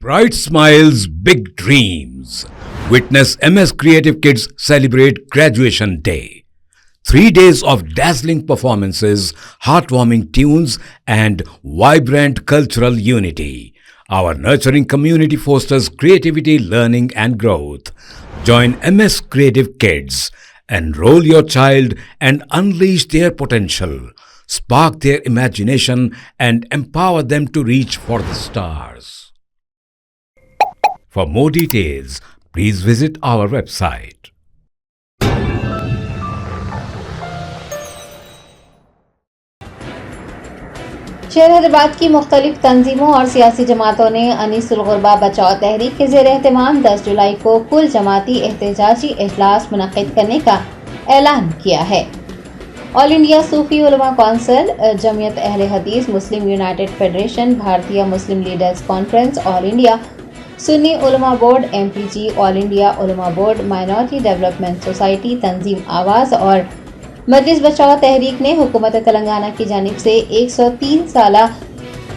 Bright smiles, big dreams. Witness MS Creative Kids celebrate Graduation Day. 3 days of dazzling performances, heartwarming tunes, and vibrant cultural unity. Our nurturing community fosters creativity, learning, and growth. Join MS Creative Kids. Enroll your child and unleash their potential. Spark their imagination and empower them to reach for the stars. For more details, please visit our website. شہر حیدرآباد کی مختلف تنظیموں اور سیاسی جماعتوں نے انیس الغربا بچاؤ تحریک کے زیر اہتمام 10 جولائی کو کل جماعتی احتجاجی اجلاس منعقد کرنے کا اعلان کیا ہے۔ آل انڈیا صوفی علماء کونسل، جمعیت اہل حدیث، مسلم یونائٹڈ فیڈریشن، بھارتیہ مسلم لیڈرز کانفرنس، آل انڈیا سنی علماء بورڈ، MPG، آل انڈیا علماء بورڈ، مائنورٹی ڈیولپمنٹ سوسائٹی، تنظیم آواز اور مجلس بچاؤ تحریک نے حکومت تلنگانہ کی جانب سے 103 سالہ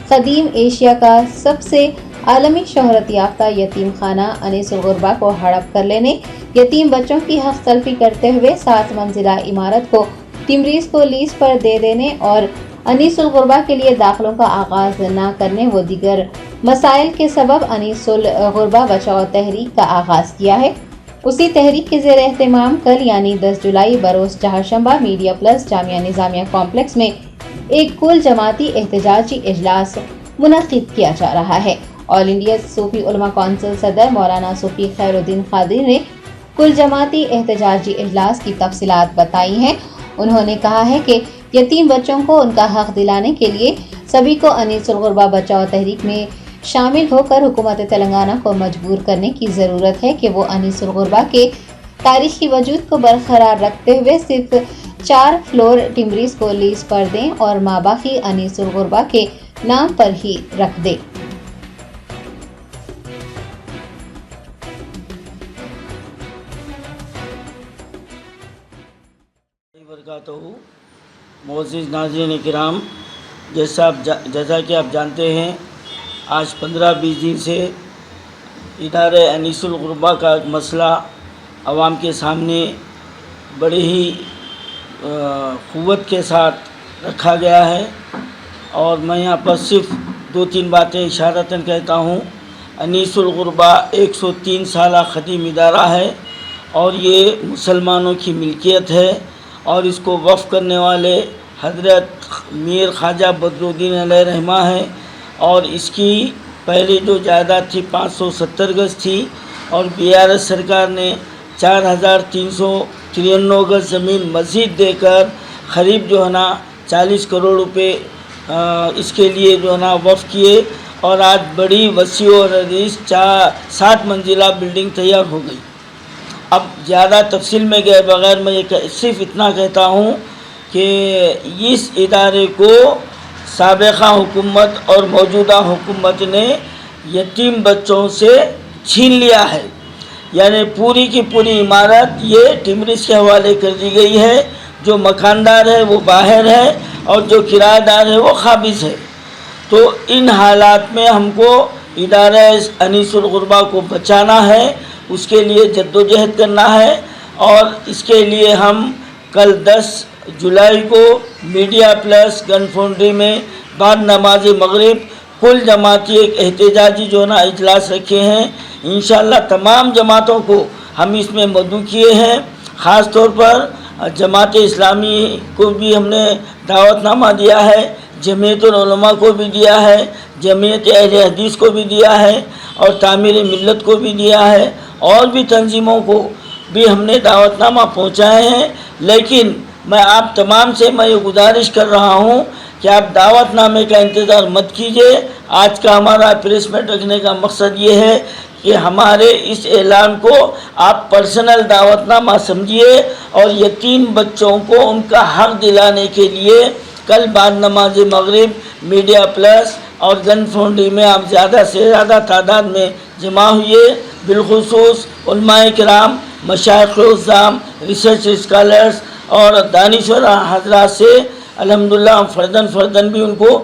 قدیم ایشیا کا سب سے عالمی شہرت یافتہ یتیم خانہ انیس الغربا کو ہڑپ کر لینے، یتیم بچوں کی حق تلفی کرتے ہوئے 7 منزلہ عمارت کو ٹمریز کو لیز پر دے دینے اور انیس الغربا کے لیے داخلوں کا آغاز نہ کرنے و دیگر مسائل کے سبب انیس الغربا بچاؤ تحریک کا آغاز کیا ہے۔ اسی تحریک کے زیر اہتمام کل یعنی 10 جولائی بروز چہارشنبہ میڈیا پلس جامعہ نظامیہ کمپلیکس میں ایک کل جماعتی احتجاجی اجلاس منعقد کیا جا رہا ہے۔ آل انڈیا صوفی علماء کونسل صدر مولانا صوفی خیر الدین قادری نے کل جماعتی احتجاجی اجلاس کی تفصیلات بتائی ہیں۔ انہوں نے کہا ہے کہ یتیم بچوں کو ان کا حق دلانے کے لیے سبھی کو انیس الغربا بچاؤ تحریک میں شامل ہو کر حکومت تلنگانہ کو مجبور کرنے کی ضرورت ہے کہ وہ انیس الغربا کے تاریخی وجود کو برقرار رکھتے ہوئے صرف 4 فلور ٹمریز کو لیز پر دیں اور ماباقی انیس الغربا کے نام پر ہی رکھ دیں۔ معزز ناظرین کرام، جیسا کہ آپ جانتے ہیں، آج 15-20 دن سے ادارے انیس الغربا کا مسئلہ عوام کے سامنے بڑی ہی قوت کے ساتھ رکھا گیا ہے، اور میں یہاں پر صرف 2-3 باتیں اشارتاً کہتا ہوں۔ انیس الغربا 103 سالہ قدیم ادارہ ہے اور یہ مسلمانوں کی ملکیت ہے، اور اس کو وقف کرنے والے حضرت میر خواجہ بدرالدین علیہ رحمہ ہیں، اور اس کی پہلے جو جائیداد تھی 570 گز تھی، اور BRS سرکار نے 4393 گز زمین مزید دے کر قریب جو ہے نا 40 کروڑ روپے اس کے لیے جو ہے نا وقف کیے، اور آج بڑی وسیع و عریض 7 منزلہ بلڈنگ تیار ہو گئی۔ اب زیادہ تفصیل میں گئے بغیر میں صرف اتنا کہتا ہوں کہ اس ادارے کو سابقہ حکومت اور موجودہ حکومت نے یتیم بچوں سے چھین لیا ہے، یعنی پوری کی پوری عمارت یہ ٹمریز کے حوالے کر دی گئی ہے۔ جو مکاندار ہے وہ باہر ہے اور جو کرایہ دار ہے وہ قابض ہے۔ تو ان حالات میں ہم کو ادارہ انیس الغربا کو بچانا ہے، اس کے لیے جدوجہد کرنا ہے، اور اس کے لیے ہم کل 10 جولائی کو میڈیا پلس گن فاؤنڈری میں بعد نماز مغرب کل جماعتی ایک احتجاجی جو نا اجلاس رکھے ہیں۔ انشاءاللہ تمام جماعتوں کو ہم اس میں مدعو کیے ہیں، خاص طور پر جماعت اسلامی کو بھی ہم نے دعوت نامہ دیا ہے، جمعیت العلماء کو بھی دیا ہے، جمعیت اہل حدیث کو بھی دیا ہے، اور تعمیر ملت کو بھی دیا ہے، اور بھی تنظیموں کو بھی ہم نے دعوت نامہ پہنچائے ہیں۔ لیکن میں آپ تمام سے میں یہ گزارش کر رہا ہوں کہ آپ دعوت نامے کا انتظار مت کیجیے۔ آج کا ہمارا پریس میٹ رکھنے کا مقصد یہ ہے کہ ہمارے اس اعلان کو آپ پرسنل دعوت نامہ سمجھیے، اور یتیم بچوں کو ان کا حق دلانے کے لیے کل بعد نماز مغرب میڈیا پلس اور گن فاؤنڈری میں آپ زیادہ سے زیادہ تعداد میں جمع ہوئے۔ بالخصوص علماء کرام، مشائخ عظام، ریسرچ اسکالرز اور دانشور حضرات سے الحمدللہ فردن بھی ان کو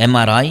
MRI,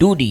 2D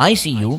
ICU